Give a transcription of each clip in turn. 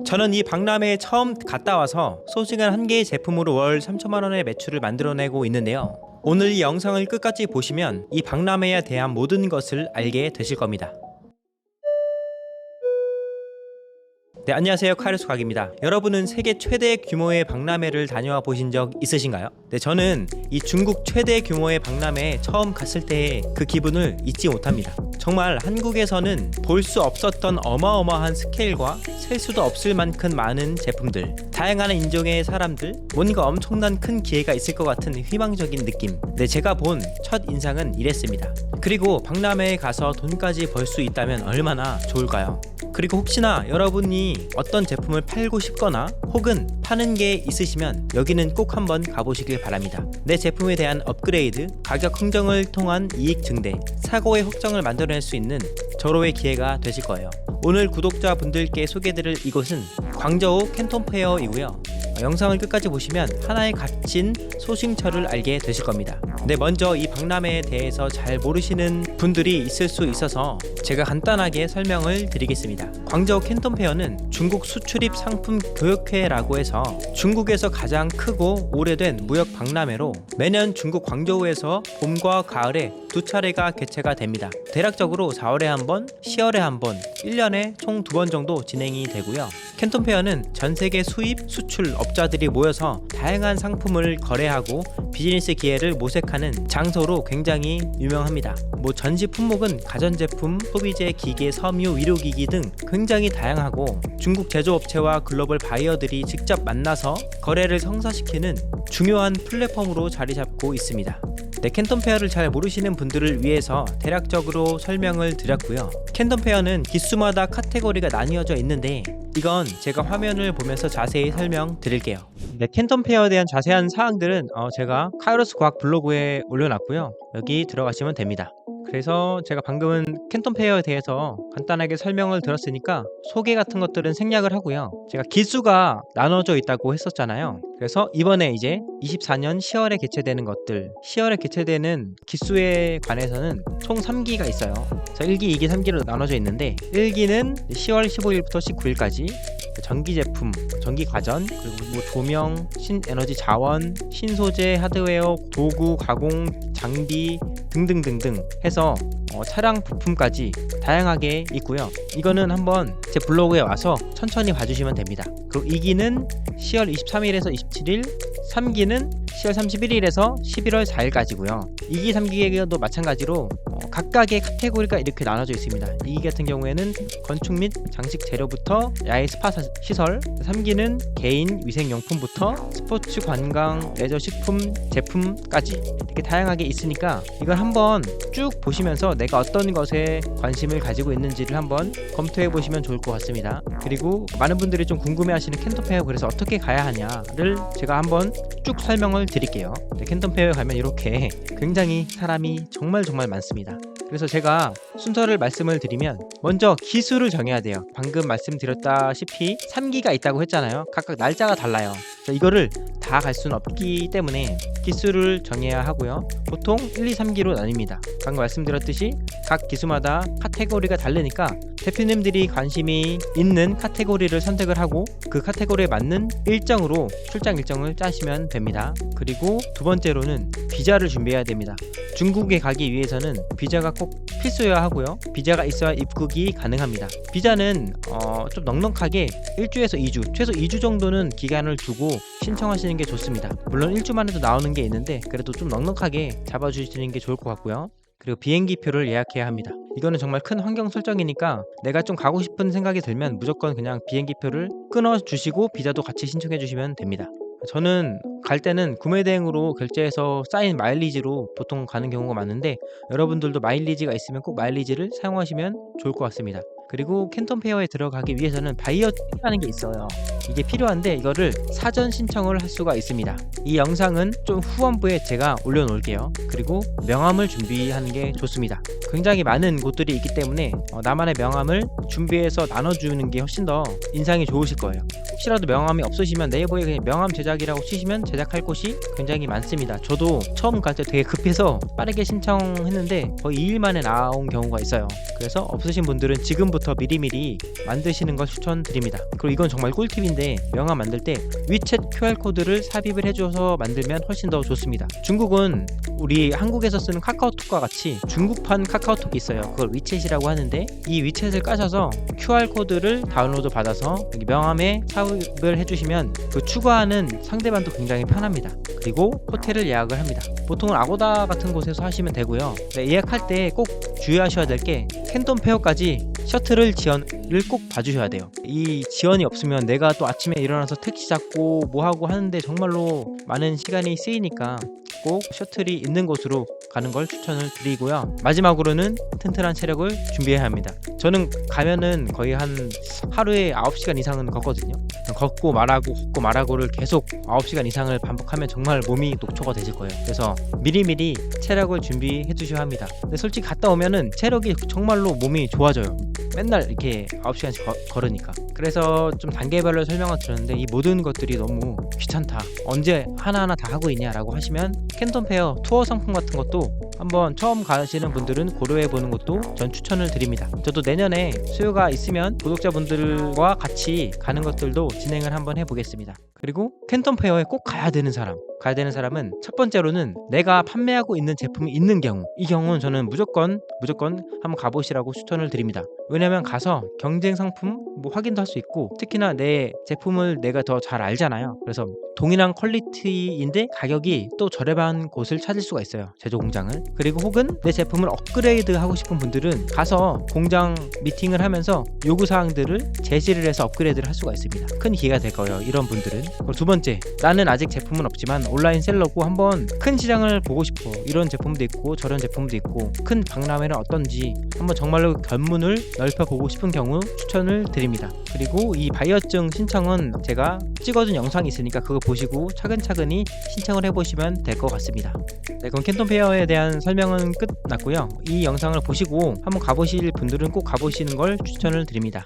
저는 이 박람회에 처음 갔다 와서 소싱한 한 개의 제품으로 월 3천만 원의 매출을 만들어내고 있는데요. 오늘 이 영상을 끝까지 보시면 이 박람회에 대한 모든 것을 알게 되실 겁니다. 네, 안녕하세요. 카이로스 곽입니다. 여러분은 세계 최대 규모의 박람회를 다녀와 보신 적 있으신가요? 네, 저는 이 중국 최대 규모의 박람회에 처음 갔을 때의 그 기분을 잊지 못합니다. 정말 한국에서는 볼 수 없었던 어마어마한 스케일과 셀 수도 없을 만큼 많은 제품들, 다양한 인종의 사람들, 뭔가 엄청난 큰 기회가 있을 것 같은 희망적인 느낌. 네, 제가 본 첫 인상은 이랬습니다. 그리고 박람회에 가서 돈까지 벌 수 있다면 얼마나 좋을까요? 그리고 혹시나 여러분이 어떤 제품을 팔고 싶거나 혹은 파는 게 있으시면 여기는 꼭 한번 가보시길 바랍니다. 내 제품에 대한 업그레이드, 가격 흥정을 통한 이익 증대, 사고의 확정을 만들어낼 수 있는 절호의 기회가 되실 거예요. 오늘 구독자분들께 소개해드릴 이곳은 광저우 캔톤페어이고요. 영상을 끝까지 보시면 하나의 값진 소싱처를 알게 되실 겁니다. 네, 먼저 이 박람회에 대해서 잘 모르시는 분들이 있을 수 있어서 제가 간단하게 설명을 드리겠습니다. 광저우 캔톤페어는 중국 수출입 상품 교역회라고 해서 중국에서 가장 크고 오래된 무역 박람회로 매년 중국 광저우에서 봄과 가을에 두 차례가 개최가 됩니다. 대략적으로 4월에 한 번, 10월에 한 번, 1년에 총 2번 정도 진행이 되고요. 캔톤페어는 전 세계 수입, 수출 업자들이 모여서 다양한 상품을 거래하고 비즈니스 기회를 모색하는 장소로 굉장히 유명합니다. 전시 품목은 가전제품, 소비재, 기계, 섬유, 의료기기 등 굉장히 다양하고 중국 제조업체와 글로벌 바이어들이 직접 만나서 거래를 성사시키는 중요한 플랫폼으로 자리 잡고 있습니다. 네, 캔톤페어를 잘 모르시는 분들을 위해서 대략적으로 설명을 드렸고요. 캔톤페어는 기수마다 카테고리가 나뉘어져 있는데 이건 제가 화면을 보면서 자세히 설명드릴게요. 네, 캔톤페어에 대한 자세한 사항들은 제가 카이로스 과학 블로그에 올려놨고요. 여기 들어가시면 됩니다. 그래서 제가 방금은 캔톤페어에 대해서 간단하게 설명을 들었으니까 소개 같은 것들은 생략을 하고요. 제가 기수가 나눠져 있다고 했었잖아요. 그래서 이번에 이제 24년 10월에 개최되는 것들, 10월에 개최되는 기수에 관해서는 총 3기가 있어요. 그래서 1기, 2기, 3기로 나눠져 있는데 1기는 10월 15일부터 19일까지 전기 제품, 전기 가전, 그리고 조명, 신에너지 자원, 신소재, 하드웨어, 도구, 가공, 장비 등등등등 해서 차량 부품까지 다양하게 있고요. 이거는 한번 제 블로그에 와서 천천히 봐주시면 됩니다. 그리고 2기는 10월 23일에서 27일, 3기는 10월 31일에서 11월 4일까지고요. 2기, 3기에도 마찬가지로 각각의 카테고리가 이렇게 나눠져 있습니다. 2기 같은 경우에는 건축 및 장식 재료부터 야외 스파 시설, 3기는 개인 위생용품부터 스포츠 관광, 레저 식품, 제품까지 이렇게 다양하게 있으니까 이걸 한번 쭉 보시면서 내가 어떤 것에 관심을 가지고 있는지를 한번 검토해 보시면 좋을 것 같습니다. 그리고 많은 분들이 좀 궁금해하시는 캔톤페어, 그래서 어떻게 가야 하냐를 제가 한번 쭉 설명을 드릴게요. 네, 캔톤페어에 가면 이렇게 굉장히 사람이 정말 많습니다. 그래서 제가 순서를 말씀을 드리면 먼저 기수를 정해야 돼요. 방금 말씀드렸다시피 3기가 있다고 했잖아요. 각각 날짜가 달라요. 이거를 다 갈 수는 없기 때문에 기수를 정해야 하고요. 보통 1, 2, 3기로 나뉩니다. 방금 말씀드렸듯이 각 기수마다 카테고리가 다르니까 대표님들이 관심이 있는 카테고리를 선택을 하고 그 카테고리에 맞는 일정으로 출장 일정을 짜시면 됩니다. 그리고 두 번째로는 비자를 준비해야 됩니다. 중국에 가기 위해서는 비자가 꼭 필수여야 하고요. 비자가 있어야 입국이 가능합니다. 비자는 좀 넉넉하게 1주에서 2주, 최소 2주 정도는 기간을 두고 신청하시는 게 좋습니다. 물론 1주만 해도 나오는 게 있는데 그래도 좀 넉넉하게 잡아주시는 게 좋을 것 같고요. 그리고 비행기표를 예약해야 합니다. 이거는 정말 큰 환경 설정이니까 내가 좀 가고 싶은 생각이 들면 무조건 그냥 비행기표를 끊어주시고 비자도 같이 신청해 주시면 됩니다. 저는 갈 때는 구매 대행으로 결제해서 쌓인 마일리지로 보통 가는 경우가 많은데 여러분들도 마일리지가 있으면 꼭 마일리지를 사용하시면 좋을 것 같습니다. 그리고 캔톤페어에 들어가기 위해서는 바이어라는 게 있어요. 이게 필요한데 이거를 사전 신청을 할 수가 있습니다. 이 영상은 좀 후원부에 제가 올려놓을게요. 그리고 명함을 준비하는 게 좋습니다. 굉장히 많은 곳들이 있기 때문에 나만의 명함을 준비해서 나눠주는 게 훨씬 더 인상이 좋으실 거예요. 혹시라도 명함이 없으시면 네이버에 그냥 명함 제작이라고 치시면 제작할 곳이 굉장히 많습니다. 저도 처음 갈 때 되게 급해서 빠르게 신청했는데 거의 2일 만에 나온 경우가 있어요. 그래서 없으신 분들은 지금부터 미리미리 만드시는 걸 추천드립니다. 그리고 이건 정말 꿀팁인데, 명함 만들 때 위챗 QR코드를 삽입을 해줘서 만들면 훨씬 더 좋습니다. 중국은 우리 한국에서 쓰는 카카오톡과 같이 중국판 카카오톡이 있어요. 그걸 위챗이라고 하는데, 이 위챗을 까셔서 QR코드를 다운로드 받아서 여기 명함에 삽입을 해주시면 그 추가하는 상대방도 굉장히 편합니다. 그리고 호텔을 예약을 합니다. 보통은 아고다 같은 곳에서 하시면 되고요. 네, 예약할 때 꼭 주의하셔야 될 게 캔톤 페어까지 셔틀을 지원을 꼭 봐주셔야 돼요. 이 지원이 없으면 내가 또 아침에 일어나서 택시 잡고 뭐하고 하는데 정말로 많은 시간이 쓰이니까 꼭 셔틀이 있는 곳으로 가는 걸 추천을 드리고요. 마지막으로는 튼튼한 체력을 준비해야 합니다. 저는 가면은 거의 한 하루에 9시간 이상은 걷거든요. 걷고 말하고를 계속 9시간 이상을 반복하면 정말 몸이 녹초가 되실 거예요. 그래서 미리미리 체력을 준비해 주셔야 합니다. 근데 솔직히 갔다 오면은 체력이 정말로 몸이 좋아져요. 맨날 이렇게 9시간씩 걸으니까. 그래서 좀 단계별로 설명을 드렸는데, 이 모든 것들이 너무 귀찮다, 언제 하나하나 다 하고 있냐라고 하시면 캔톤 페어 투어 상품 같은 것도 한번 처음 가시는 분들은 고려해 보는 것도 전 추천을 드립니다. 저도 내년에 수요가 있으면 구독자분들과 같이 가는 것들도 진행을 한번 해보겠습니다. 그리고 캔톤 페어에 꼭 가야 되는 사람은 첫 번째로는 내가 판매하고 있는 제품이 있는 경우, 이 경우는 저는 무조건 한번 가보시라고 추천을 드립니다. 왜냐면 가서 경쟁 상품 확인도 할 수 있고, 특히나 내 제품을 내가 더 잘 알잖아요. 그래서 동일한 퀄리티인데 가격이 또 저렴한 곳을 찾을 수가 있어요, 제조 공장을. 그리고 혹은 내 제품을 업그레이드 하고 싶은 분들은 가서 공장 미팅을 하면서 요구사항들을 제시를 해서 업그레이드를 할 수가 있습니다. 큰 기회가 될 거예요, 이런 분들은. 그리고 두 번째, 나는 아직 제품은 없지만 온라인 셀러고 한번 큰 시장을 보고 싶어, 이런 제품도 있고 저런 제품도 있고 큰 박람회는 어떤지 한번 정말로 견문을 넓혀보고 싶은 경우 추천을 드립니다. 그리고 이 바이어증 신청은 제가 찍어둔 영상이 있으니까 그거 보시고 차근차근히 신청을 해보시면 될 것 같습니다. 네, 그럼 캔톤 페어에 대한 설명은 끝났고요. 이 영상을 보시고 한번 가보실 분들은 꼭 가보시는 걸 추천을 드립니다.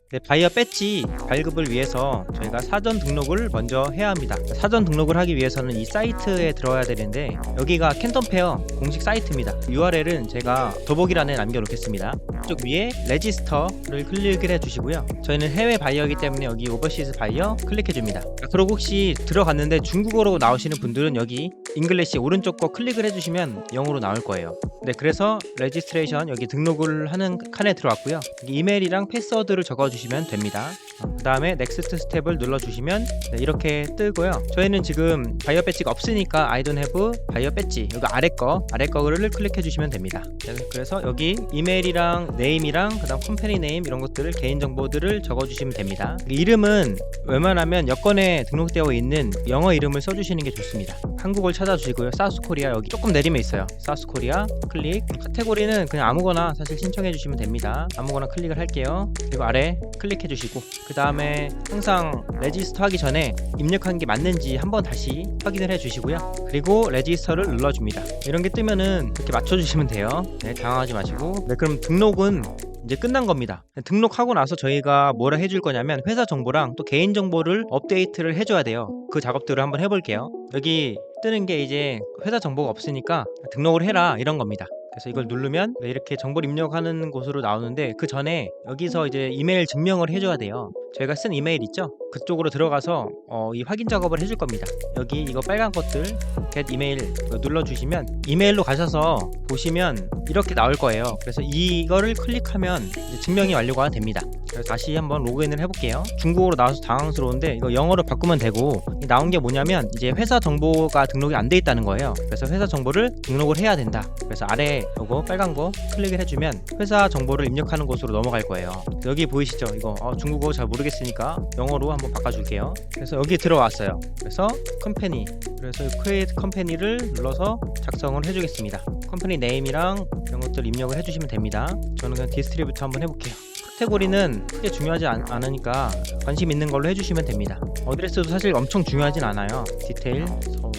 네, 바이어 배지 발급을 위해서 저희가 사전 등록을 먼저 해야 합니다. 사전 등록을 하기 위해서는 이 사이트에 들어가야 되는데, 여기가 캔톤 페어 공식 사이트입니다. URL은 제가 더보기란에 남겨놓겠습니다. 이쪽 위에 레지스터를 클릭을 해주시고요. 저희는 해외 바이어이기 때문에 여기 오버시즈 바이어 클릭해줍니다. 그리고 혹시 들어갔는데 중국어로 나오시는 분들은 여기 잉글리시 오른쪽 거 클릭을 해주시면 영어로 나올 거예요. 네, 그래서 레지스트레이션 여기 등록을 하는 칸에 들어왔고요. 이메일이랑 패스워드를 적어주시면 됩니다. 그 다음에 넥스트 스텝을 눌러주시면 네, 이렇게 뜨고요. 저희는 지금 바이어 배지가 없으니까 I don't have 바이어 배지, 여기 아래 거를 클릭해주시면 됩니다. 그래서 여기 이메일이랑 네임이랑 그 다음 컴퍼니 네임 이런 것들을, 개인정보들을 적어주시면 됩니다. 이름은 웬만하면 여권에 등록되어 있는 영어 이름을 써주시는 게 좋습니다. 한국을 찾아주시고요. 사우스코리아 여기 조금 내리면 있어요. 사우스코리아 클릭. 카테고리는 그냥 아무거나 사실 신청해 주시면 됩니다. 아무거나 클릭을 할게요. 그리고 아래 클릭해 주시고, 그 다음에 항상 레지스터 하기 전에 입력한 게 맞는지 한번 다시 확인을 해 주시고요. 그리고 레지스터를 눌러줍니다. 이런 게 뜨면은 이렇게 맞춰주시면 돼요. 네, 당황하지 마시고. 네, 그럼 등록은 이제 끝난 겁니다. 등록하고 나서 저희가 뭐라 해줄 거냐면 회사 정보랑 또 개인 정보를 업데이트를 해줘야 돼요. 그 작업들을 한번 해볼게요. 여기 뜨는 게 이제 회사 정보가 없으니까 등록을 해라, 이런 겁니다. 그래서 이걸 누르면 이렇게 정보를 입력하는 곳으로 나오는데, 그 전에 여기서 이제 이메일 증명을 해줘야 돼요. 저희가 쓴 이메일 있죠? 그쪽으로 들어가서 이 확인 작업을 해줄 겁니다. 여기 이거 빨간 것들 get 이메일 눌러주시면 이메일로 가셔서 보시면 이렇게 나올 거예요. 그래서 이거를 클릭하면 이제 증명이 완료가 됩니다. 그래서 다시 한번 로그인을 해볼게요. 중국어로 나와서 당황스러운데 이거 영어로 바꾸면 되고, 나온 게 뭐냐면 이제 회사 정보가 등록이 안 돼 있다는 거예요. 그래서 회사 정보를 등록을 해야 된다. 그래서 아래 요거 빨간 거 클릭을 해주면 회사 정보를 입력하는 곳으로 넘어갈 거예요. 여기 보이시죠? 이거 중국어 잘 모르겠으니까 영어로 한번 바꿔줄게요. 그래서 여기 들어왔어요. 그래서 컴퍼니, 그래서 create 컴퍼니를 눌러서 작성을 해주겠습니다. 컴퍼니 네임이랑 이런 것들 입력을 해주시면 됩니다. 저는 그냥 디스트리뷰터 한번 해볼게요. 카테고리는 크게 중요하지 않으니까 관심 있는 걸로 해주시면 됩니다. 어드레스도 사실 엄청 중요하진 않아요. 디테일 서울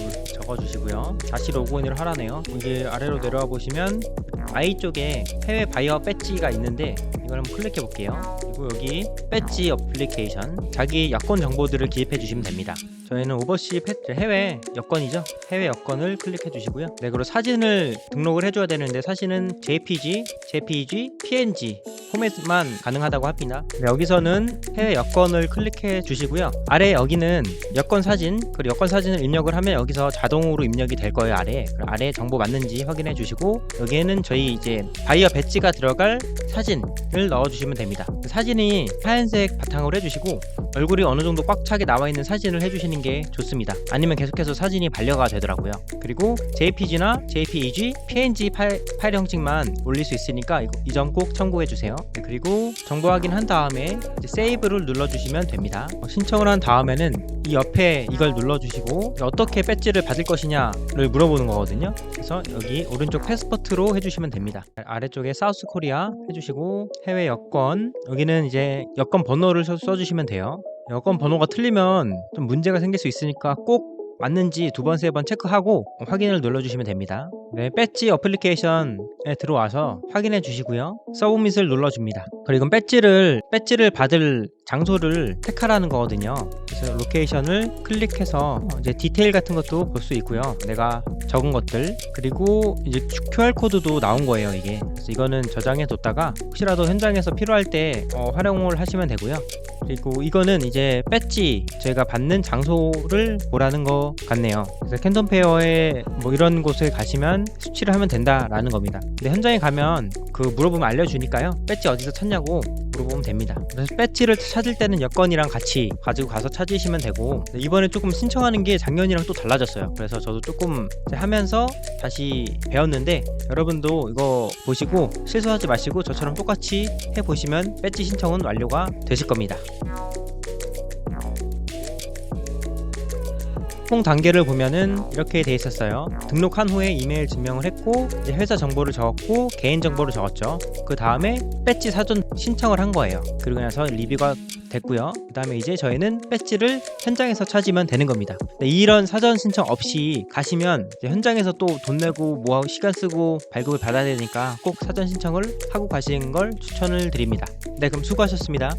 적어주시고요. 다시 로그인을 하라네요. 이게 아래로 내려와 보시면 I 쪽에 해외 바이어 배지가 있는데 이걸 한번 클릭해 볼게요. 그리고 여기 배지 어플리케이션, 자기 여권 정보들을 기입해 주시면 됩니다. 저희는 오버시 해외 여권이죠. 해외 여권을 클릭해 주시고요. 네, 그리고 사진을 등록을 해줘야 되는데 사진은 JPG, PNG 포맷만 가능하다고 합니다. 네, 여기서는 해외 여권을 클릭해 주시고요. 아래 여기는 여권 사진, 그리고 여권 사진을 입력을 하면 여기서 자동으로 입력이 될 거예요. 아래 정보 맞는지 확인해 주시고, 여기에는 저희 이제 바이어 배지가 들어갈 사진을 넣어 주시면 됩니다. 사진이 하얀색 바탕으로 해주시고 얼굴이 어느 정도 꽉 차게 나와 있는 사진을 해주시는 게 좋습니다. 아니면 계속해서 사진이 반려가 되더라고요. 그리고 JPG나 JPEG, PNG 파일 형식만 올릴 수 있으니까 이 점 꼭 참고해 주세요. 그리고 정보 확인한 다음에 이제 세이브를 눌러주시면 됩니다. 신청을 한 다음에는 이 옆에 이걸 눌러주시고 어떻게 배지를 받을 것이냐를 물어보는 거거든요. 그래서 여기 오른쪽 패스포트로 해주시면 됩니다. 아래쪽에 사우스 코리아 해주시고 해외 여권, 여기는 이제 여권 번호를 써주시면 돼요. 여권 번호가 틀리면 좀 문제가 생길 수 있으니까 꼭 맞는지 2번, 3번 체크하고 확인을 눌러주시면 됩니다. 네, 배지 어플리케이션에 들어와서 확인해 주시고요. 서브밋을 눌러줍니다. 그리고 배지를 받을 장소를 택하라는 거거든요. 그래서 로케이션을 클릭해서 이제 디테일 같은 것도 볼 수 있고요. 내가 적은 것들, 그리고 이제 QR 코드도 나온 거예요, 이게. 그래서 이거는 저장해 뒀다가 혹시라도 현장에서 필요할 때 활용을 하시면 되고요. 그리고 이거는 이제 배지 제가 받는 장소를 보라는 거 같네요. 그래서 캔톤 페어에 뭐 이런 곳에 가시면 수치를 하면 된다라는 겁니다. 근데 현장에 가면 물어보면 알려주니까요. 배지 어디서 찾냐고 물어보면 됩니다. 그래서 배지를 찾을 때는 여권이랑 같이 가지고 가서 찾으시면 되고, 이번에 조금 신청하는 게 작년이랑 또 달라졌어요. 그래서 저도 조금 하면서 다시 배웠는데 여러분도 이거 보시고 실수하지 마시고 저처럼 똑같이 해보시면 배지 신청은 완료가 되실 겁니다. 총 단계를 보면은 이렇게 돼 있었어요. 등록한 후에 이메일 증명을 했고, 이제 회사 정보를 적었고, 개인 정보를 적었죠. 그 다음에 배지 사전 신청을 한 거예요. 그리고 나서 리뷰가 됐고요. 그 다음에 이제 저희는 배지를 현장에서 찾으면 되는 겁니다. 이런 사전 신청 없이 가시면 이제 현장에서 또 돈 내고 뭐하고 시간 쓰고 발급을 받아야 되니까 꼭 사전 신청을 하고 가시는 걸 추천을 드립니다. 네, 그럼 수고하셨습니다.